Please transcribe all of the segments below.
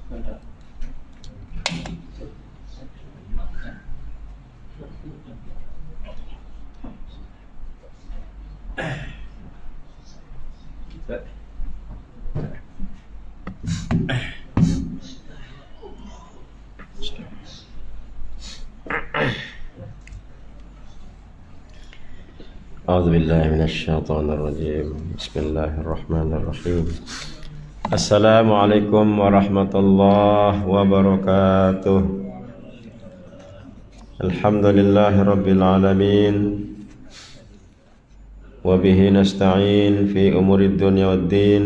أعوذ بالله من الشيطان الرجيم. بسم الله الرحمن الرحيم. السلام عليكم ورحمة الله وبركاته. الحمد لله رب العالمين، وبه نستعين في أمور الدنيا والدين،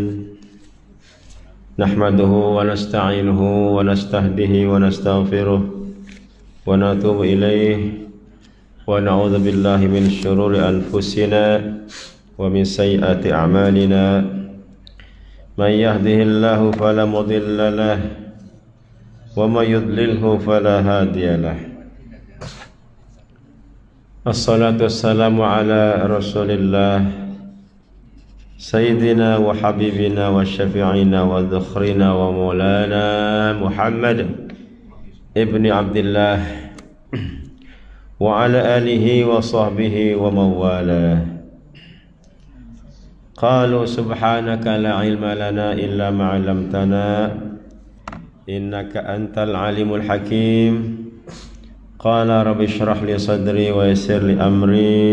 نحمده ونستعينه ونستهديه ونستغفره ونتوب إليه، ونعوذ بالله من شرور أنفسنا ومن سيئات أعمالنا. من يهده الله فلا مضل له، ومن يضلله فلا هادي له. الصلاة والسلام على رسول الله سيدنا وحبيبنا وشفيعنا وذخرنا ومولانا محمد ابن عبد الله وعلى آله وصحبه ومن والاه. قالوا سبحانك لا علم لنا إلا ما علمتنا إنك أنت العليم الحكيم. قال رب اشرح لي صدري ويسر لي أمري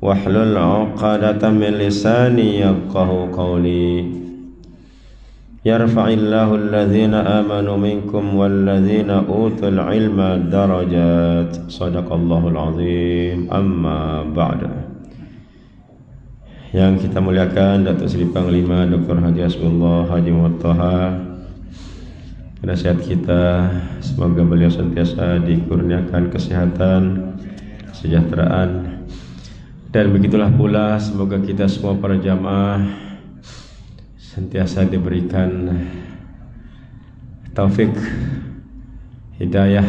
واحلل عقدة من لساني يفقهوا قولي. يرفع الله الذين آمنوا منكم والذين أوتوا العلم درجات. صدق الله العظيم. أما بعد. Yang kita muliakan Datuk Seri Panglima Dr. Haji Hasbullah Haji Muhammad Taha, penasihat kita, semoga beliau senantiasa dikurniakan kesehatan, kesejahteraan, dan begitulah pula semoga kita semua para jamaah sentiasa diberikan taufik, hidayah,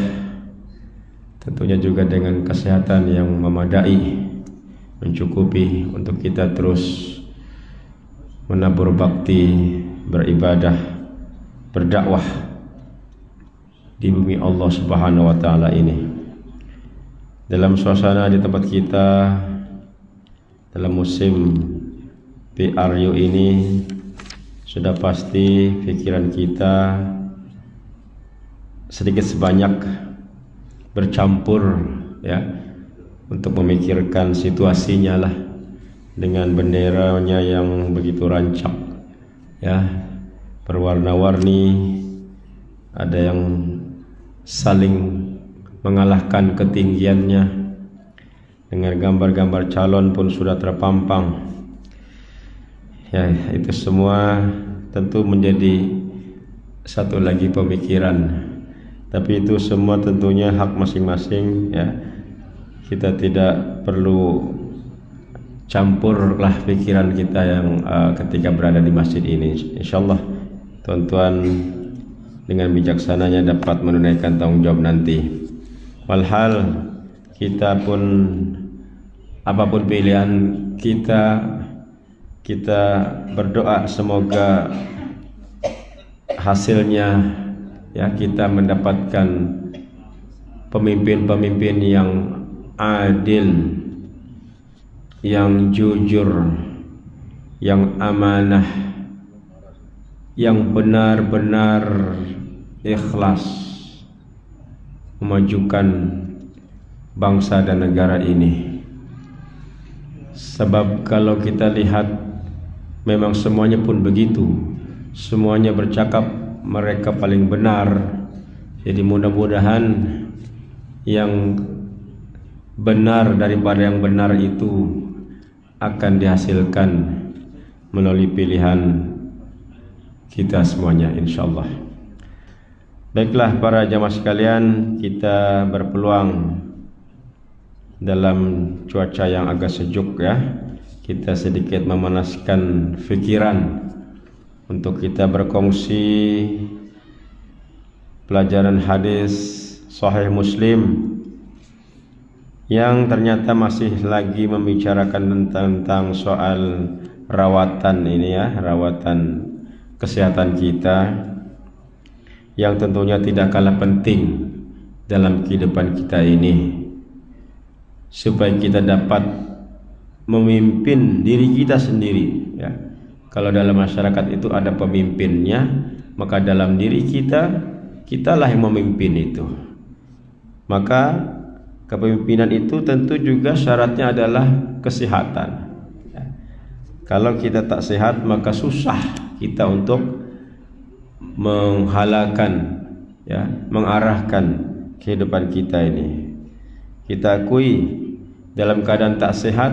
tentunya juga dengan kesehatan yang memadai, mencukupi untuk kita terus menabur bakti, beribadah, berdakwah di bumi Allah Subhanahu wa taala ini. Dalam suasana di tempat kita dalam musim PRU ini, sudah pasti pikiran kita sedikit sebanyak bercampur ya, untuk memikirkan situasinya lah, dengan benderanya yang begitu rancak ya, berwarna-warni, ada yang saling mengalahkan ketinggiannya, dengan gambar-gambar calon pun sudah terpampang ya. Itu semua tentu menjadi satu lagi pemikiran, tapi itu semua tentunya hak masing-masing ya. Kita tidak perlu campurlah pikiran kita yang ketika berada di masjid ini. Insyaallah tuan-tuan dengan bijaksananya dapat menunaikan tanggung jawab nanti. Walhal kita pun apapun pilihan kita, kita berdoa semoga hasilnya ya, kita mendapatkan pemimpin-pemimpin yang adil, yang jujur, yang amanah, yang benar-benar ikhlas memajukan bangsa dan negara ini. Sebab kalau kita lihat memang semuanya pun begitu, semuanya bercakap mereka paling benar. Jadi mudah-mudahan yang benar daripada yang benar itu akan dihasilkan melalui pilihan kita semuanya, insyaallah. Baiklah para jamaah sekalian, kita berpeluang dalam cuaca yang agak sejuk ya, kita sedikit memanaskan fikiran untuk kita berkongsi pelajaran hadis Sahih Muslim yang ternyata masih lagi membicarakan tentang soal rawatan ini ya, rawatan kesehatan kita. yang tentunya tidak kalah penting dalam kehidupan kita ini, supaya kita dapat memimpin diri kita sendiri, ya. Kalau dalam masyarakat itu ada pemimpinnya, maka dalam diri kita, kitalah yang memimpin itu. Maka kepemimpinan itu tentu juga syaratnya adalah kesehatan. Kalau kita tak sehat, maka susah kita untuk menghalakan, ya, mengarahkan kehidupan kita ini. Kita akui dalam keadaan tak sehat,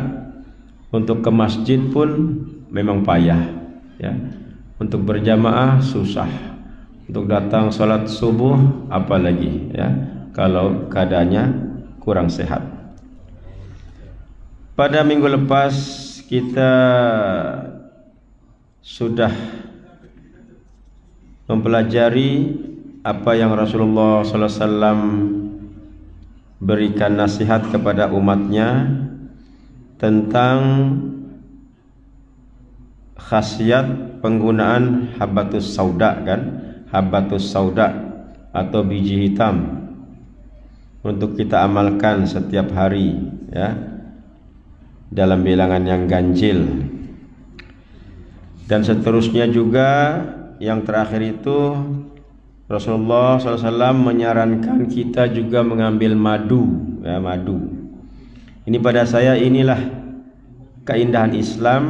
untuk ke masjid pun memang payah, ya. Untuk berjamaah susah, untuk datang sholat subuh apalagi, ya, kalau keadaannya kurang sehat. Pada minggu lepas kita sudah mempelajari apa yang Rasulullah SAW berikan nasihat kepada umatnya tentang khasiat penggunaan habbatus sauda, kan? Habbatus sauda atau biji hitam untuk kita amalkan setiap hari, ya, dalam bilangan yang ganjil. Dan seterusnya juga, yang terakhir itu Rasulullah SAW menyarankan kita juga mengambil madu, ya, madu. Ini pada saya inilah keindahan Islam,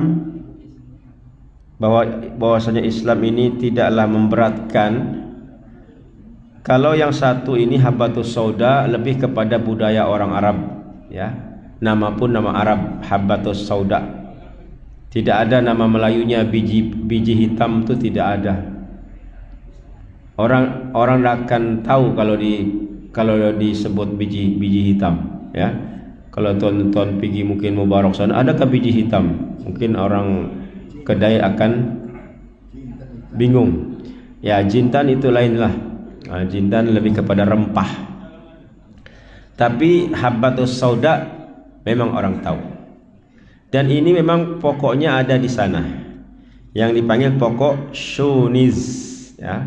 bahwasanya Islam ini tidaklah memberatkan. Kalau yang satu ini habbatus sauda lebih kepada budaya orang Arab, ya. Nama pun nama Arab, habbatus sauda. Tidak ada nama Melayunya biji hitam, itu tidak ada. Orang akan tahu kalau disebut biji hitam, ya. Kalau tuan-tuan pergi mungkin Mubarak sana, adakah biji hitam? Mungkin orang kedai akan bingung. Ya, jintan itu lainlah. Jintan lebih kepada rempah. Tapi habbatus sauda memang orang tahu. Dan ini memang pokoknya ada di sana, yang dipanggil pokok shuniz, ya.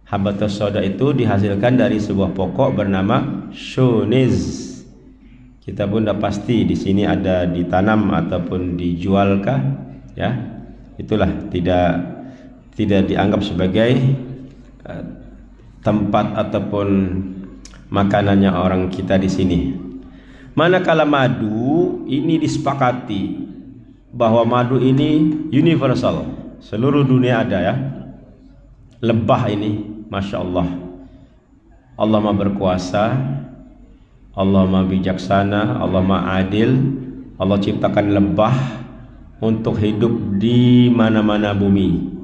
Habbatus sauda itu dihasilkan dari sebuah pokok bernama shuniz. Kita pun tidak pasti di sini ada ditanam ataupun dijualkah, ya. Itulah tidak dianggap sebagai tempat ataupun makanannya orang kita di sini. Manakala madu ini disepakati bahwa madu ini universal, seluruh dunia ada, ya. Lebah ini, masya Allah, Allah Maha berkuasa, Allah Maha bijaksana, Allah Maha adil. Allah ciptakan lebah untuk hidup di mana-mana bumi,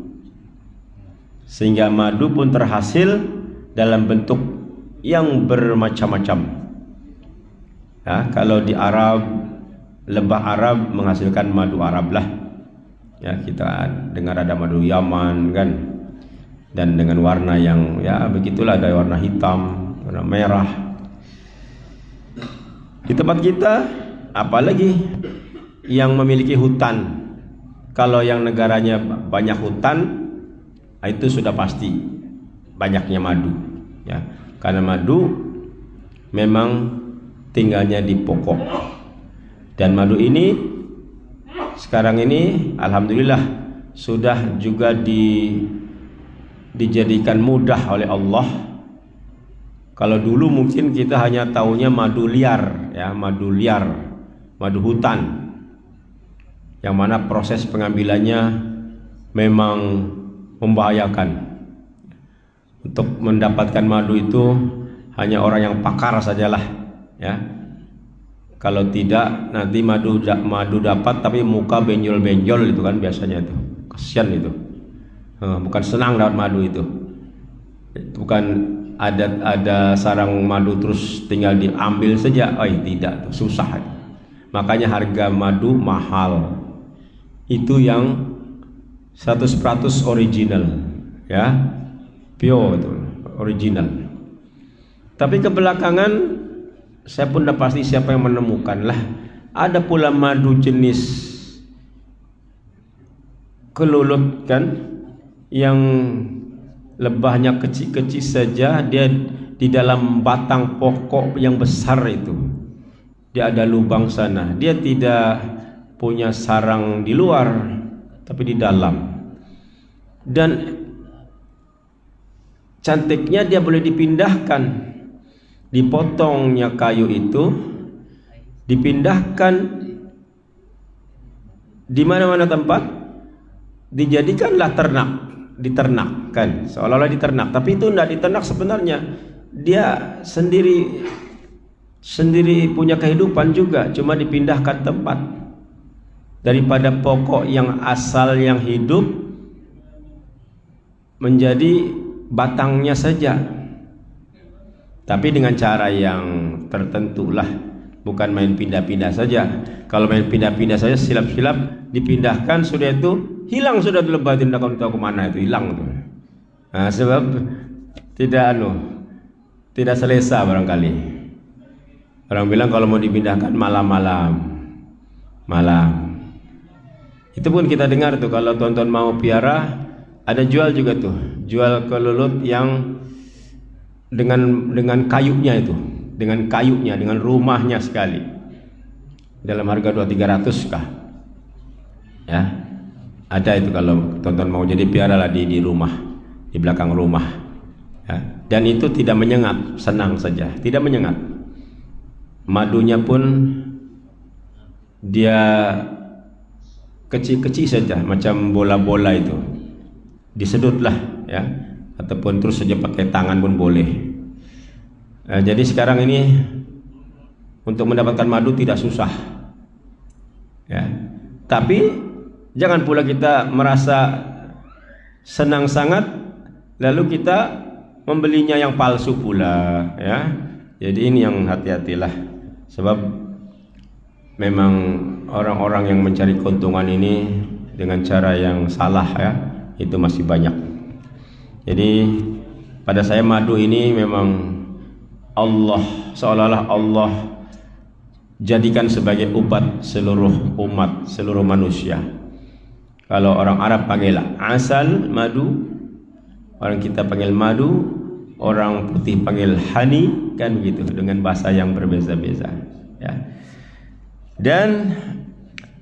sehingga madu pun terhasil dalam bentuk yang bermacam-macam. Ya, kalau di Arab, lebah Arab menghasilkan madu Arab lah. Ya, kita dengar ada madu Yaman, kan, dan dengan warna yang, ya, begitulah, ada warna hitam, warna merah. Di tempat kita, apalagi yang memiliki hutan. Kalau yang negaranya banyak hutan, itu sudah pasti banyaknya madu, ya. Karena madu memang tinggalnya di pokok. Dan madu ini sekarang ini alhamdulillah sudah juga dijadikan mudah oleh Allah. Kalau dulu mungkin kita hanya taunya madu liar, ya, madu liar, madu hutan, yang mana proses pengambilannya memang membahayakan. Untuk mendapatkan madu itu hanya orang yang pakar sajalah, ya. Kalau tidak, nanti madu dapat tapi muka benjol-benjol, itu kan biasanya itu. Kasian itu. Bukan senang dapat madu itu. Bukan ada sarang madu terus tinggal diambil saja. Tidak, susah. Makanya harga madu mahal. Itu yang 100% original, ya. Pure itu, original. Tapi kebelakangan saya pun tidak pasti siapa yang menemukan lah. Ada pula madu jenis kelulut, kan, yang lebahnya kecil-kecil saja, dia di dalam batang pokok yang besar itu dia ada lubang sana. Dia tidak punya sarang di luar, tapi di dalam. Dan cantiknya dia boleh dipindahkan, dipotongnya kayu itu, dipindahkan di mana-mana tempat, dijadikanlah ternak, diternakkan, seolah-olah diternak, tapi itu tidak diternak sebenarnya. Dia sendiri punya kehidupan juga, cuma dipindahkan tempat daripada pokok yang asal yang hidup menjadi batangnya saja, tapi dengan cara yang tertentu lah, bukan main pindah-pindah saja. Kalau main pindah-pindah saja, silap-silap dipindahkan, sudah itu hilang, sudah lebah, tidak tahu kemana itu hilang tuh. Nah, sebab tidak selesa barangkali. Orang bilang kalau mau dipindahkan malam. Itu pun kita dengar tuh, kalau tonton mau piara, ada jual juga tuh, jual kelulut yang dengan kayunya itu, dengan rumahnya sekali, dalam harga 200-300 kah? Ya, ada itu kalau tonton mau jadi piara lah di rumah, di belakang rumah. Ya. Dan itu tidak menyengat, senang saja, tidak menyengat. Madunya pun dia kecil-kecil saja, macam bola-bola itu, disedutlah ya, ataupun terus saja pakai tangan pun boleh. Jadi sekarang ini untuk mendapatkan madu tidak susah ya. Tapi jangan pula kita merasa senang sangat lalu kita membelinya yang palsu pula ya. Jadi ini yang hati-hatilah, sebab memang orang-orang yang mencari keuntungan ini dengan cara yang salah ya, itu masih banyak. Jadi pada saya madu ini memang Allah, seolah-olah Allah jadikan sebagai obat seluruh umat, seluruh manusia. Kalau orang Arab panggil asal, madu, orang kita panggil madu, orang putih panggil honey, kan begitu, dengan bahasa yang berbeza-beza ya. Dan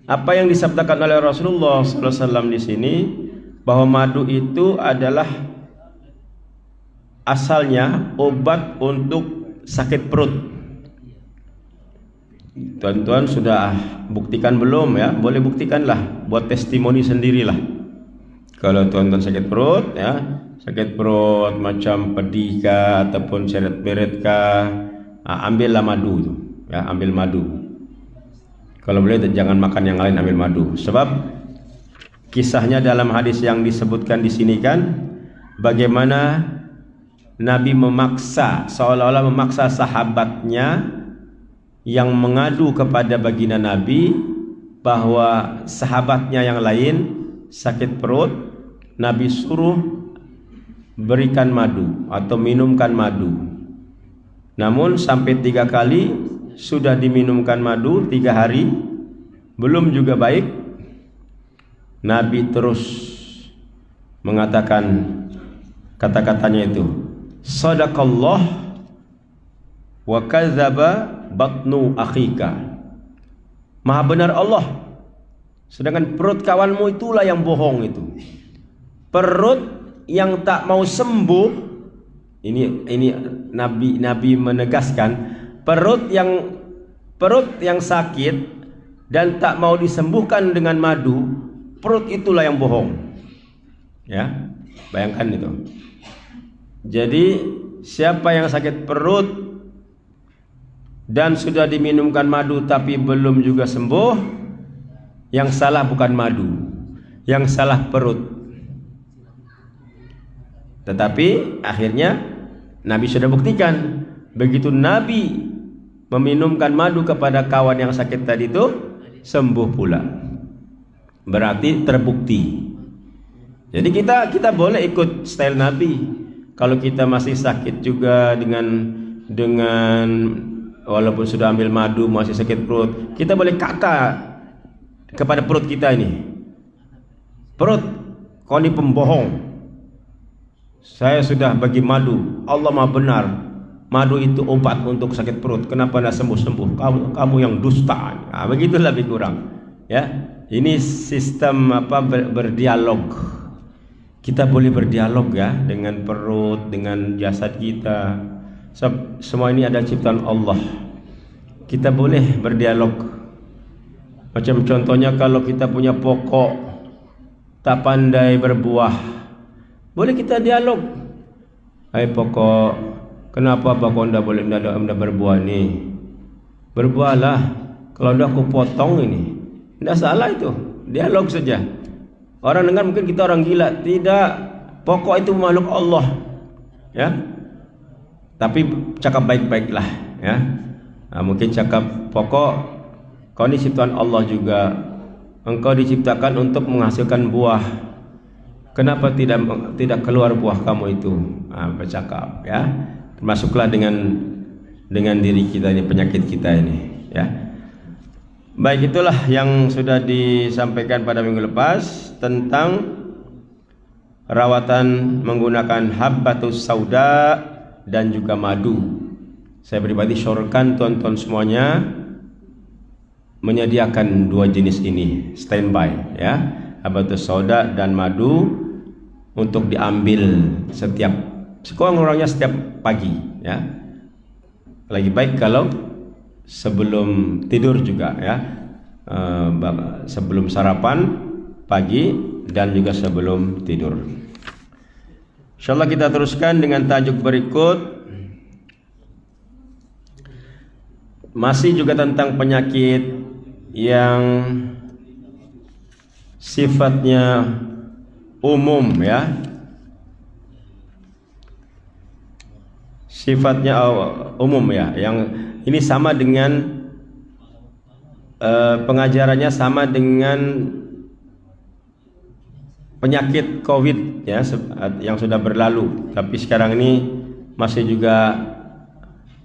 apa yang disabdakan oleh Rasulullah SAW di sini, bahwa madu itu adalah asalnya obat untuk sakit perut. Tuan-tuan sudah buktikan belum ya? Boleh buktikanlah, buat testimoni sendirilah. Kalau tuan-tuan sakit perut ya, sakit perut macam pedih kah ataupun seret-beret kah, ambillah madu itu ya, ambil madu. Kalau boleh jangan makan yang lain, ambil madu. Sebab kisahnya dalam hadis yang disebutkan di sini kan, bagaimana Nabi memaksa, seolah-olah memaksa sahabatnya yang mengadu kepada baginda Nabi bahwa sahabatnya yang lain sakit perut, Nabi suruh berikan madu atau minumkan madu. Namun sampai 3 kali sudah diminumkan madu, 3 hari belum juga baik, Nabi terus mengatakan kata-katanya itu, sadaqallah wa kadzaba batnu akhika. Maha benar Allah, sedangkan perut kawanmu itulah yang bohong itu. Perut yang tak mau sembuh, ini Nabi menegaskan, perut yang sakit dan tak mau disembuhkan dengan madu, perut itulah yang bohong. Ya, bayangkan itu. Jadi siapa yang sakit perut dan sudah diminumkan madu tapi belum juga sembuh, yang salah bukan madu, yang salah perut. Tetapi akhirnya Nabi sudah buktikan, begitu Nabi meminumkan madu kepada kawan yang sakit tadi itu, sembuh pula. Berarti terbukti. Jadi kita boleh ikut style Nabi. Kalau kita masih sakit juga dengan walaupun sudah ambil madu masih sakit perut, kita boleh kata kepada perut kita ini, perut, kau ini pembohong, Saya sudah bagi madu, Allah Maha benar. Madu itu obat untuk sakit perut. Kenapa tidak sembuh-sembuh? Kamu yang dusta. Nah, begitulah lebih kurang. Ya, ini sistem berdialog. Kita boleh berdialog ya dengan perut, dengan jasad kita. Semua ini ada ciptaan Allah. Kita boleh berdialog. Macam contohnya kalau kita punya pokok tak pandai berbuah, boleh kita dialog. Hai pokok, kenapa pokok anda boleh anda berbuah ni? Berbuahlah. Kalau dah aku potong ini, tidak salah itu. Dialog saja. Orang dengar mungkin kita orang gila. Tidak. Pokok itu makhluk Allah. Ya. Tapi cakap baik-baiklah. Ya. Nah, mungkin cakap pokok, kau ni ciptaan Allah juga. Engkau diciptakan untuk menghasilkan buah. Kenapa tidak keluar buah kamu itu? Bercakap ya. Termasuklah dengan diri kita ini, penyakit kita ini ya. Baik, itulah yang sudah disampaikan pada minggu lepas tentang rawatan menggunakan habbatus sauda dan juga madu. Saya pribadi syorkan tuan-tuan semuanya menyediakan dua jenis ini standby ya, habbatus sauda dan madu untuk diambil sekurang-kurangnya setiap pagi ya. Lagi baik kalau sebelum tidur juga ya, sebelum sarapan pagi dan juga sebelum tidur. Insyaallah kita teruskan dengan tajuk berikut. Masih juga tentang penyakit yang sifatnya umum ya. Sifatnya umum ya, yang ini sama dengan pengajarannya sama dengan penyakit COVID ya, yang sudah berlalu, tapi sekarang ini masih juga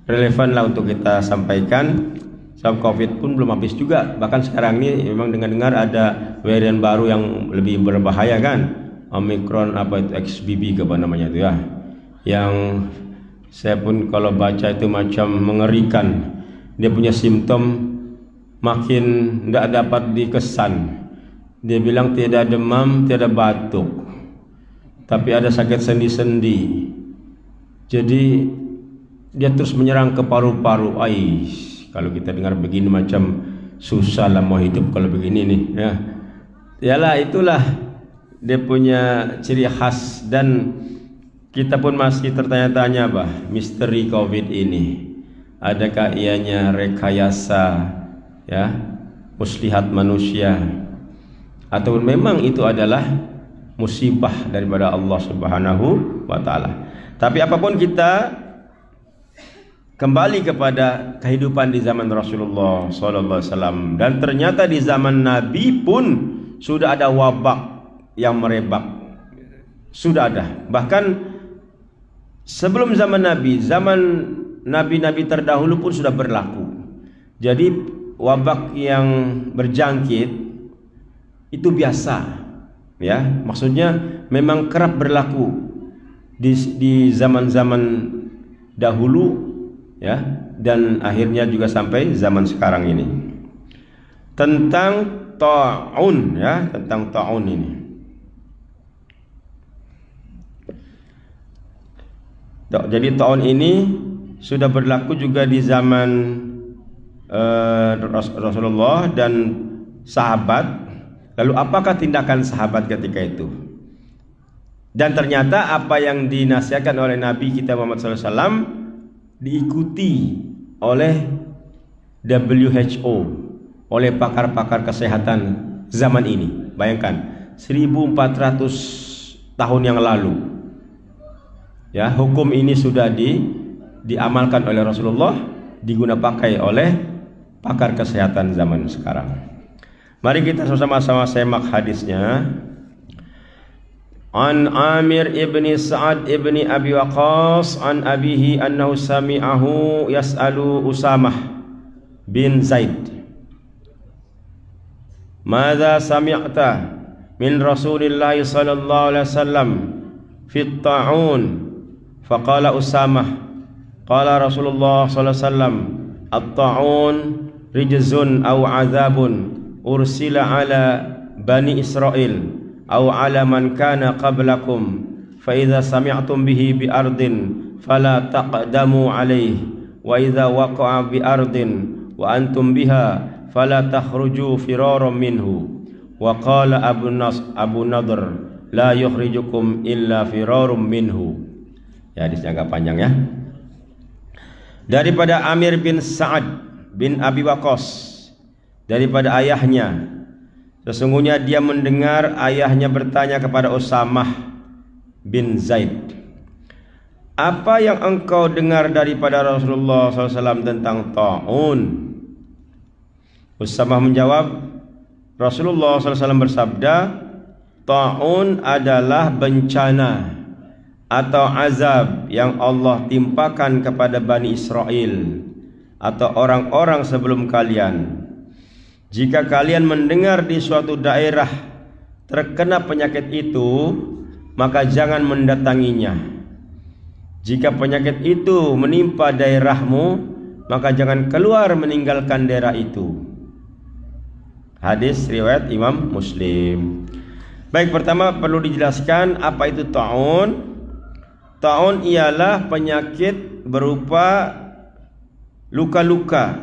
relevan lah untuk kita sampaikan. Sebab COVID pun belum habis juga, bahkan sekarang ini memang dengar ada varian baru yang lebih berbahaya kan, Omicron apa itu XBB apa namanya itu ya, yang saya pun kalau baca itu macam mengerikan. Dia punya simptom makin tidak dapat dikesan. Dia bilang tidak demam, tidak batuk, tapi ada sakit sendi-sendi. Jadi dia terus menyerang ke paru-paru. Kalau kita dengar begini macam susah lah mau hidup kalau begini nih ya. Yalah, itulah dia punya ciri khas, dan kita pun masih tertanya-tanya misteri COVID ini. Adakah ianya rekayasa ya, muslihat manusia, atau memang itu adalah musibah daripada Allah Subhanahu wa taala. Tapi apapun, kita kembali kepada kehidupan di zaman Rasulullah sallallahu alaihi wasallam, dan ternyata di zaman Nabi pun sudah ada wabak yang merebak. Sudah ada. Bahkan sebelum zaman nabi-nabi terdahulu pun sudah berlaku. Jadi wabak yang berjangkit itu biasa ya. Maksudnya memang kerap berlaku di zaman-zaman dahulu ya, dan akhirnya juga sampai zaman sekarang ini. Tentang ta'un ya, tentang ta'un ini. Jadi ta'un ini sudah berlaku juga di zaman Rasulullah dan sahabat. Lalu apakah tindakan sahabat ketika itu? Dan ternyata apa yang dinasihatkan oleh Nabi kita Muhammad SAW diikuti oleh WHO, oleh pakar-pakar kesehatan zaman ini. Bayangkan 1400 tahun yang lalu ya, hukum ini sudah diamalkan oleh Rasulullah, digunakan pakai oleh pakar kesehatan zaman sekarang. Mari kita sama-sama semak hadisnya. An Amir ibni Sa'ad ibni Abi Waqqas an abihi annahu sami'ahu yas'alu Usamah bin Zaid, Madza sami'ta min Rasulillah sallallahu alaihi wasallam fit ta'un. Faqala Usamah, qala Rasulullah sallallahu alaihi wasallam, at-ta'un rijzun aw azabun ursila ala bani Israil aw ala man kana qablakum fa idza sami'tum bihi bi ardin fala taqdamu alaihi wa idza waqa'a bi ardin wa antum biha fala takhruju firaran minhu. Wa qala Abu Nadr la yukhrijukum illa firarum minhu. Ya, hadisnya agak panjang ya. Daripada Amir bin Sa'ad bin Abi Waqqas, daripada ayahnya, sesungguhnya dia mendengar ayahnya bertanya kepada Usamah bin Zaid, apa yang engkau dengar daripada Rasulullah SAW tentang ta'un? Usamah menjawab, Rasulullah SAW bersabda, ta'un adalah bencana atau azab yang Allah timpakan kepada Bani Israel atau orang-orang sebelum kalian. Jika kalian mendengar di suatu daerah terkena penyakit itu, maka jangan mendatanginya. Jika penyakit itu menimpa daerahmu, maka jangan keluar meninggalkan daerah itu. Hadis riwayat Imam Muslim. Baik, pertama perlu dijelaskan apa itu ta'un. Ta'un ialah penyakit berupa luka-luka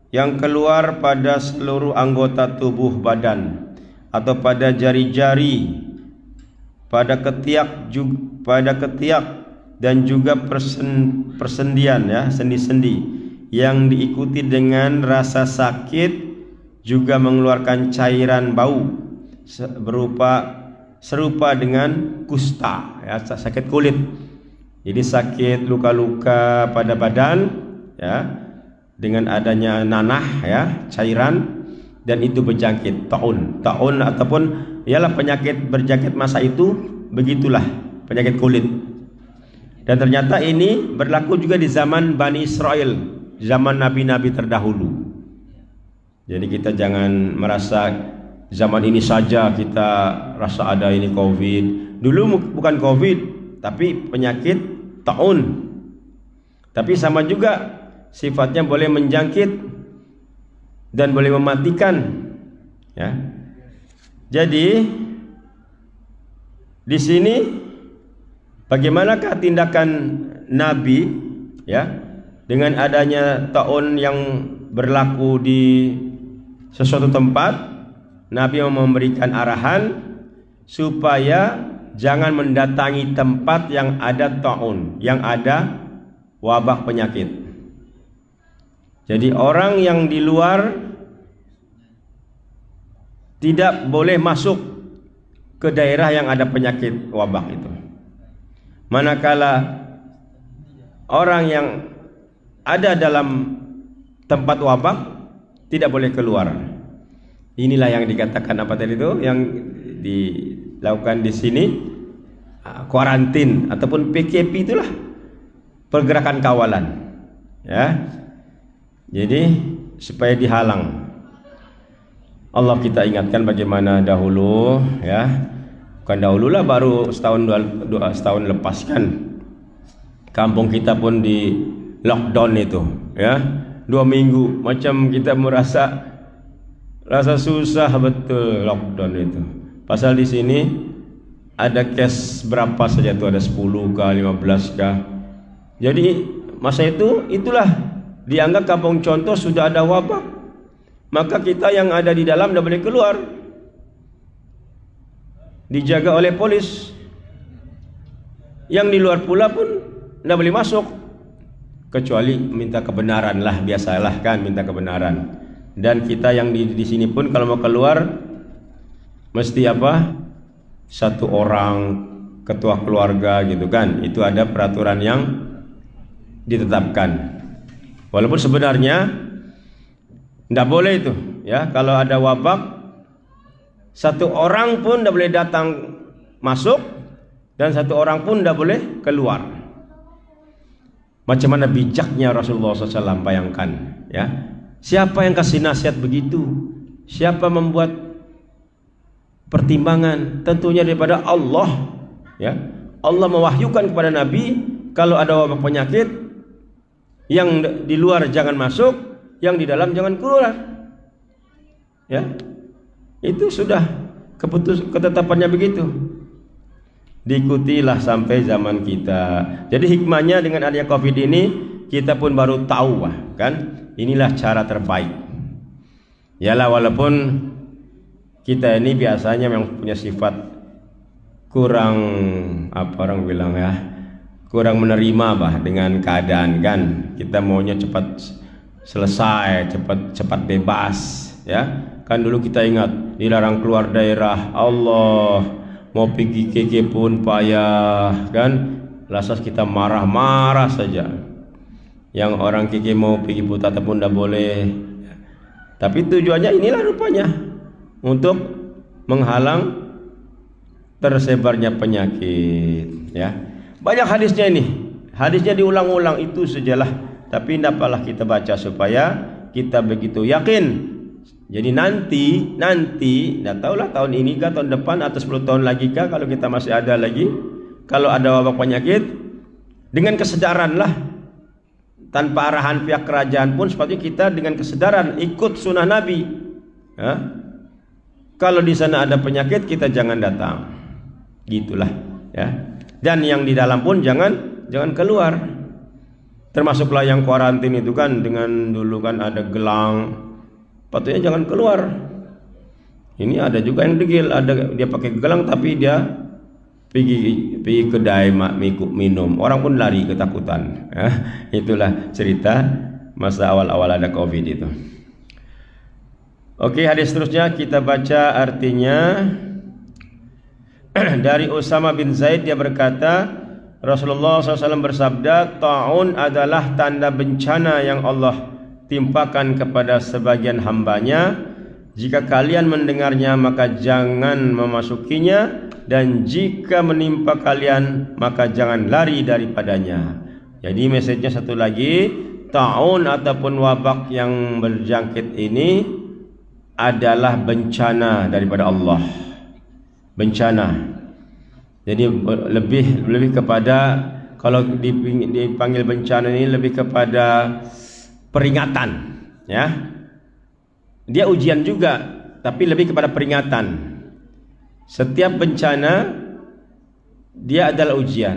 yang keluar pada seluruh anggota tubuh badan atau pada jari-jari, pada ketiak dan juga persendian ya, sendi-sendi yang diikuti dengan rasa sakit, juga mengeluarkan cairan bau serupa dengan kusta ya, sakit kulit. Jadi sakit luka-luka pada badan ya, dengan adanya nanah ya, cairan, dan itu berjangkit ta'un. Ta'un ataupun ialah penyakit berjangkit masa itu, begitulah penyakit kulit. Dan ternyata ini berlaku juga di zaman Bani Israel, zaman nabi-nabi terdahulu. Jadi kita jangan merasa zaman ini saja kita rasa ada ini COVID. Dulu bukan COVID, tapi penyakit ta'un. Tapi sama juga sifatnya, boleh menjangkit dan boleh mematikan ya. Jadi di sini bagaimanakah tindakan Nabi ya dengan adanya ta'un yang berlaku di sesuatu tempat? Nabi memberikan arahan supaya jangan mendatangi tempat yang ada ta'un, yang ada wabah penyakit. Jadi orang yang di luar tidak boleh masuk ke daerah yang ada penyakit wabah itu. Manakala orang yang ada dalam tempat wabah tidak boleh keluar. Inilah yang dikatakan apa tadi itu, yang dilakukan di sini kuarantin ataupun PKP, itulah pergerakan kawalan ya. Jadi supaya dihalang. Allah kita ingatkan bagaimana dahulu ya, bukan dahulu lah, baru setahun dua setahun lepas kan, kampung kita pun di lockdown itu ya, 2 minggu, macam kita merasa susah betul lockdown itu. Pasal di sini ada case berapa saja tuh, ada 10 kah, 15 kah. Jadi masa itu itulah dianggap kampung contoh, sudah ada wabah, maka kita yang ada di dalam tidak boleh keluar, dijaga oleh polis. Yang di luar pula pun tidak boleh masuk, kecuali minta kebenaran lah, biasalah kan, minta kebenaran. Dan kita yang di sini pun kalau mau keluar mesti apa? 1 orang ketua keluarga gitu kan. Itu ada peraturan yang ditetapkan. Walaupun sebenarnya tidak boleh itu ya, kalau ada wabah 1 orang pun tidak boleh datang masuk, dan 1 orang pun tidak boleh keluar. Macam mana bijaknya Rasulullah SAW, bayangkan ya. Siapa yang kasih nasihat begitu? Siapa membuat pertimbangan? Tentunya daripada Allah ya. Allah mewahyukan kepada Nabi, kalau ada wabah penyakit, yang di luar jangan masuk, yang di dalam jangan keluar. Ya, itu sudah ketetapannya begitu. Diikutilah sampai zaman kita. Jadi hikmahnya dengan adanya COVID ini, kita pun baru tahu, kan? Inilah cara terbaik. Yalah, walaupun kita ini biasanya memang punya sifat kurang, apa orang bilang ya, kurang menerima dengan keadaan, kan? Kita maunya cepat selesai, cepat bebas, ya. Kan dulu kita ingat dilarang keluar daerah, Allah, mau pergi KK pun payah, kan? Lasas kita marah-marah saja. Yang orang KK mau pergi Putata pun tidak boleh. Tapi tujuannya inilah rupanya, untuk menghalang tersebarnya penyakit, ya. Banyak hadisnya ini. Hadisnya diulang-ulang itu sajalah. Tapi tidaklah kita baca supaya kita begitu yakin. Jadi nanti tidak tahulah tahun ini kah, tahun depan atau 10 tahun lagi kah, kalau kita masih ada lagi, kalau ada wabah penyakit, dengan kesadaranlah, tanpa arahan pihak kerajaan pun, sepatutnya kita dengan kesadaran ikut sunnah Nabi, ya. Kalau di sana ada penyakit, kita jangan datang, gitulah, ya. Dan yang di dalam pun jangan keluar. Termasuklah yang kuarantin itu kan, dengan dulu kan ada gelang, patutnya jangan keluar. Ini ada juga yang degil, ada dia pakai gelang tapi dia pergi kedai minum, orang pun lari ketakutan, ya. Itulah cerita masa awal-awal ada COVID itu. Oke, hadis seterusnya kita baca artinya. Dari Usama bin Zaid, dia berkata, Rasulullah SAW bersabda, ta'un adalah tanda bencana yang Allah timpakan kepada sebagian hambanya. Jika kalian mendengarnya, maka jangan memasukinya, dan jika menimpa kalian, maka jangan lari daripadanya. Jadi message-nya satu lagi, ta'un ataupun wabak yang berjangkit ini adalah bencana daripada Allah. Bencana. Jadi lebih kepada, kalau dipanggil bencana ini lebih kepada peringatan, ya. Dia ujian juga, tapi lebih kepada peringatan. Setiap bencana dia adalah ujian,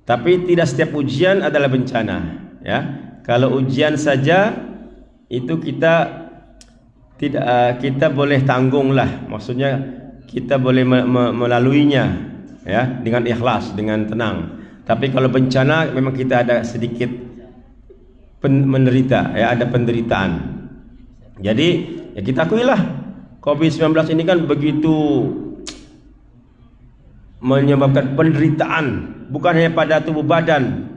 tapi tidak setiap ujian adalah bencana, ya. Kalau ujian saja itu kita boleh tanggunglah, maksudnya kita boleh melaluinya, ya, dengan ikhlas, dengan tenang. Tapi kalau bencana memang kita ada sedikit menderita, ya, ada penderitaan. Jadi ya kita akuilah, COVID-19 ini kan begitu menyebabkan penderitaan, bukan hanya pada tubuh badan,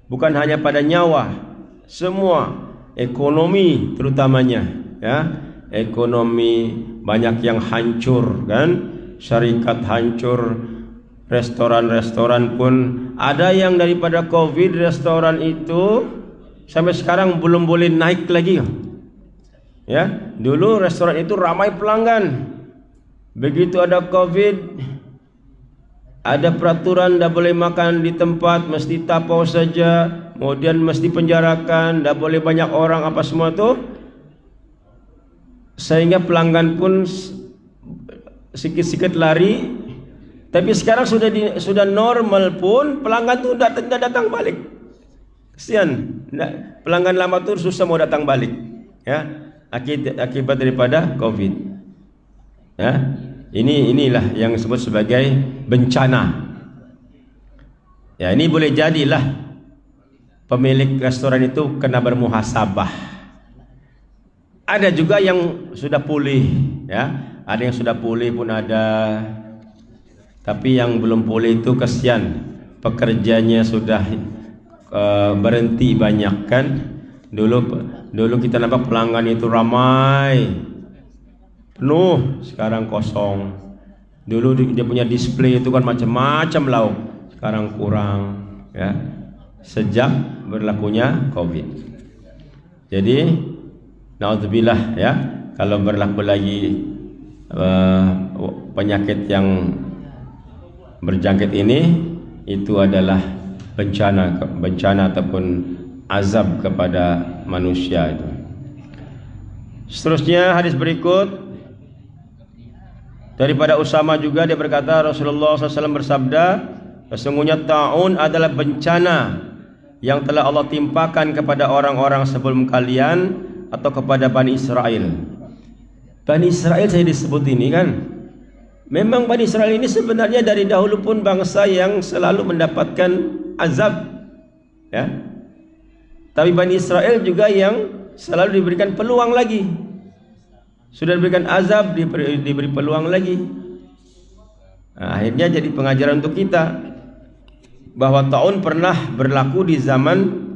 bukan hanya pada nyawa, semua ekonomi terutamanya, ya. Ekonomi banyak yang hancur, kan? Syarikat hancur, restoran-restoran pun ada yang daripada COVID, restoran itu sampai sekarang belum boleh naik lagi, ya. Dulu restoran itu ramai pelanggan, begitu ada COVID, ada peraturan tidak boleh makan di tempat, mesti tapau saja, kemudian mesti penjarakan, tidak boleh banyak orang, apa semua itu. Sehingga pelanggan pun sikit-sikit lari. Tapi sekarang sudah normal pun pelanggan tu tidak datang balik. Kesian, pelanggan lama tu susah mau datang balik, ya, akibat daripada COVID, ya. Inilah yang disebut sebagai bencana. Ya, ini boleh jadilah pemilik restoran itu kena bermuhasabah. Ada juga yang sudah pulih, ya. Ada yang sudah pulih pun ada. Tapi yang belum pulih itu kesian, pekerjanya sudah berhenti banyak, kan. Dulu kita nampak pelanggan itu ramai, penuh, sekarang kosong. Dulu dia punya display itu kan macam-macam lauk, sekarang kurang, ya. Sejak berlakunya COVID. Jadi naudzubillah, ya, kalau berlaku lagi penyakit yang berjangkit ini itu adalah bencana ataupun azab kepada manusia itu. Seterusnya hadis berikut daripada Usama juga, dia berkata Rasulullah SAW bersabda, sesungguhnya ta'un adalah bencana yang telah Allah timpakan kepada orang-orang sebelum kalian atau kepada Bani Israel. Bani Israel saya disebut ini kan, memang Bani Israel ini sebenarnya dari dahulu pun bangsa yang selalu mendapatkan azab, ya. Tapi Bani Israel juga yang selalu diberikan peluang lagi. Sudah diberikan azab, diberi peluang lagi. Nah, akhirnya jadi pengajaran untuk kita bahwa ta'un pernah berlaku di zaman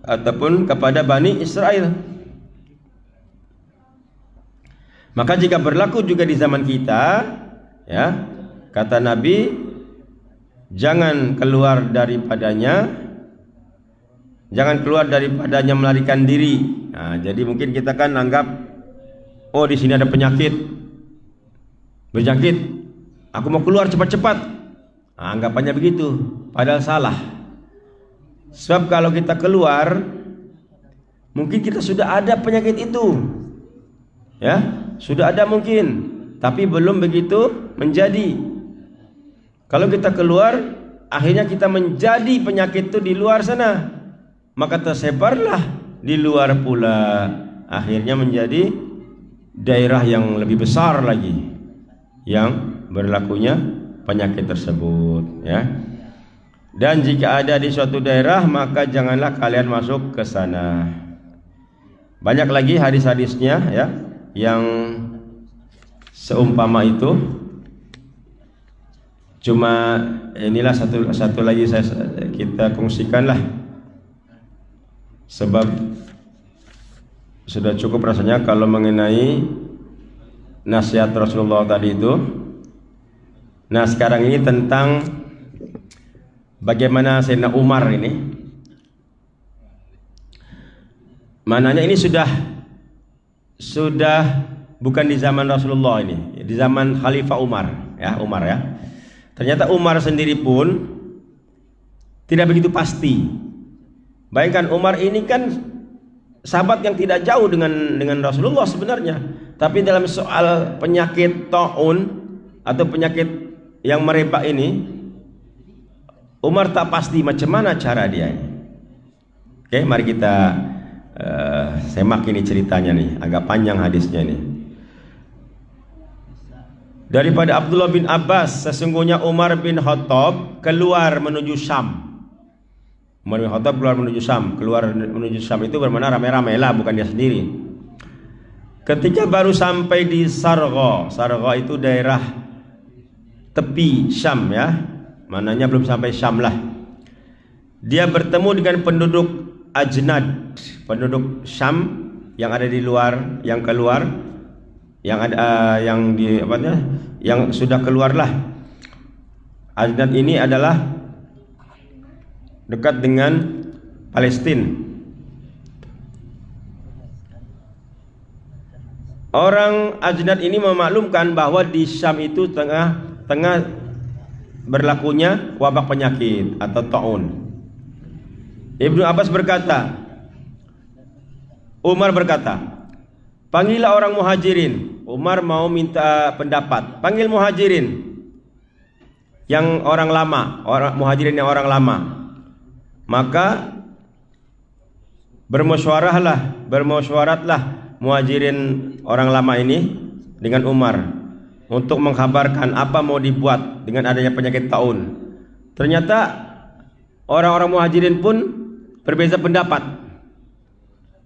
ataupun kepada Bani Israel. Maka jika berlaku juga di zaman kita, ya, kata Nabi, jangan keluar daripadanya, melarikan diri. Nah, jadi mungkin kita kan anggap, oh di sini ada penyakit berjangkit, aku mau keluar cepat-cepat. Nah, anggapannya begitu, padahal salah. Sebab kalau kita keluar, mungkin kita sudah ada penyakit itu, ya, sudah ada mungkin, tapi belum begitu menjadi. Kalau kita keluar, akhirnya kita menjadi penyakit itu di luar sana, maka tersebarlah di luar pula, akhirnya menjadi daerah yang lebih besar lagi yang berlakunya penyakit tersebut, ya. Dan jika ada di suatu daerah, maka janganlah kalian masuk ke sana. Banyak lagi hadis-hadisnya, ya, yang seumpama itu. Cuma inilah satu lagi kita kongsikanlah, sebab sudah cukup rasanya kalau mengenai nasihat Rasulullah tadi itu. Nah, sekarang ini tentang bagaimana Sayyidina Umar ini. Mananya ini sudah bukan di zaman Rasulullah ini, di zaman Khalifah Umar, ya, Umar, ya. Ternyata Umar sendiri pun tidak begitu pasti. Bayangkan Umar ini kan sahabat yang tidak jauh dengan Rasulullah sebenarnya, tapi dalam soal penyakit ta'un atau penyakit yang merebak ini, Umar tak pasti macam mana cara dia. Oke, mari kita semak ini ceritanya nih, agak panjang hadisnya nih. Daripada Abdullah bin Abbas, sesungguhnya Umar bin Khattab keluar menuju Syam. Umar bin Khattab keluar menuju Syam itu bermakna ramai-ramai lah, bukan dia sendiri. Ketika baru sampai di Sargha itu daerah tepi Syam, ya, mananya belum sampai Syam lah. Dia bertemu dengan penduduk Ajnad, penduduk Syam yang ada di luar, yang keluar, yang ada yang di apanya, yang sudah keluarlah. Ajnad ini adalah dekat dengan Palestina. Orang Ajnad ini memaklumkan bahwa di Syam itu tengah berlakunya wabak penyakit atau ta'un. Ibnu Abbas berkata, Umar berkata, panggillah orang muhajirin. Umar mau minta pendapat, panggil muhajirin yang orang lama, muhajirin yang orang lama. Maka bermusyawaratlah muhajirin orang lama ini dengan Umar untuk mengkabarkan apa mau dibuat dengan adanya penyakit ta'un. Ternyata orang-orang muhajirin pun berbeza pendapat.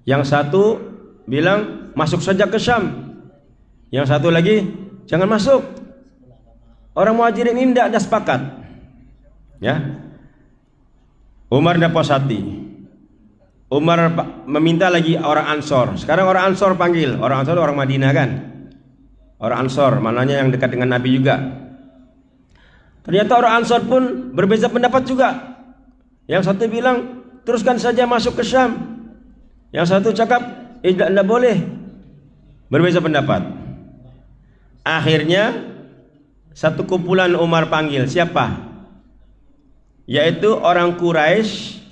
Yang satu bilang masuk saja ke Syam, yang satu lagi jangan masuk. Orang muhajirin ini tidak ada sepakat, ya. Umar tidak puas hati. Umar meminta lagi orang Ansor. Sekarang orang Ansor panggil. Orang Ansor orang Madinah kan, orang Ansor, mananya yang dekat dengan Nabi juga. Ternyata orang Ansor pun berbeza pendapat juga. Yang satu bilang teruskan saja masuk ke Syam, yang satu cakap tidak boleh. Berbeza pendapat. Akhirnya satu kumpulan Umar panggil. Siapa? Yaitu orang Quraisy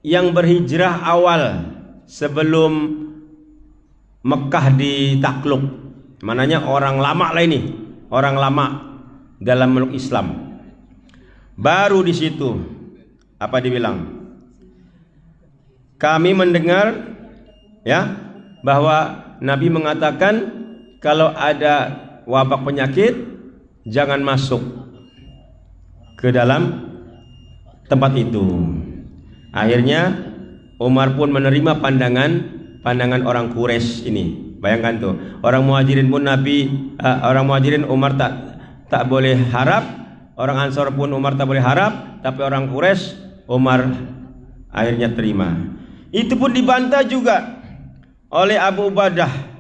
yang berhijrah awal sebelum Mekah ditakluk. Mananya orang lama lah ini, orang lama dalam meluk Islam. Baru di situ apa dibilang? Kami mendengar ya bahwa Nabi mengatakan kalau ada wabak penyakit jangan masuk ke dalam tempat itu. Akhirnya Umar pun menerima pandangan orang Quraisy ini. Bayangkan tuh, orang Muhajirin pun orang Muhajirin Umar tak boleh harap, orang Ansor pun Umar tak boleh harap, tapi orang Quraisy Umar akhirnya terima. Itu pun dibantah juga oleh Abu Ubadah.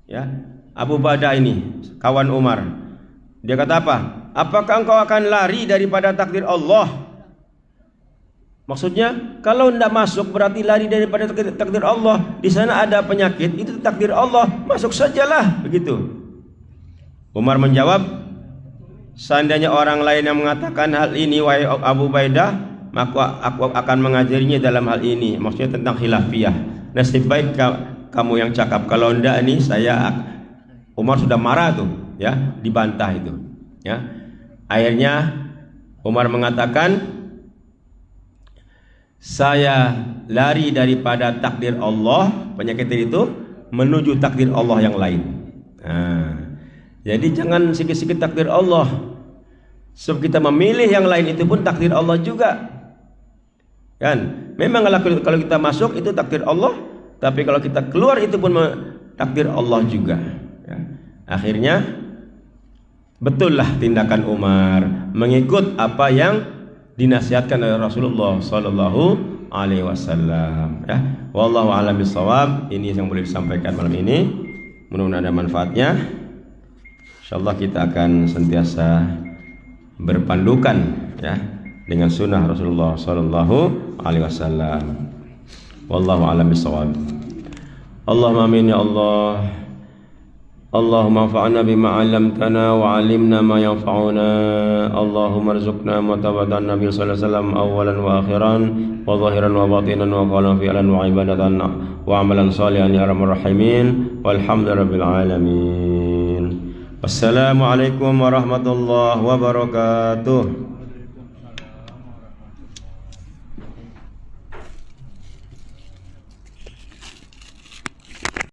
Ya, Abu Ubadah ini kawan Umar. Dia kata apa? Apakah engkau akan lari daripada takdir Allah? Maksudnya, kalau tidak masuk berarti lari daripada takdir Allah. Di sana ada penyakit, itu takdir Allah, masuk sajalah, begitu. Umar menjawab, seandainya orang lain yang mengatakan hal ini, wahai Abu Ubaidah, maka aku akan mengajarinya dalam hal ini. Maksudnya tentang khilafiyah. Nasib baik kamu yang cakap. Kalau tidak ini Umar sudah marah tuh, ya, dibantah itu. Ya, akhirnya Umar mengatakan, saya lari daripada takdir Allah, penyakit itu, menuju takdir Allah yang lain. Jadi jangan sikit-sikit takdir Allah. Sebab kita memilih yang lain itu pun takdir Allah juga. Kan? Memang kalau kita masuk itu takdir Allah, tapi kalau kita keluar itu pun takdir Allah juga. Ya. Akhirnya betullah tindakan Umar mengikut apa yang dinasihatkan oleh Rasulullah sallallahu alaihi wasallam. Ya, wallahu a'lam bishawab. Ini yang boleh disampaikan malam ini. Mudah-mudahan ada manfaatnya. Insyaallah kita akan sentiasa berpandukan ya dengan sunnah Rasulullah sallallahu alaihi wasallam. Wallahu a'lam bishawab. Allahumma amin ya Allah. Allahumma anfa'na bima 'allamtana wa 'allimna ma yanfa'una. Allahumma arzuqna mutabatan Nabi sallallahu alaihi wasallam awalan wa akhiran wa zahiran wa batinan wa qawlan fi'lan wa ibadatan wa amalan salihan ya arhamar rahimin. Walhamdulillahirabbil alamin. Wassalamu alaikum warahmatullahi wabarakatuh.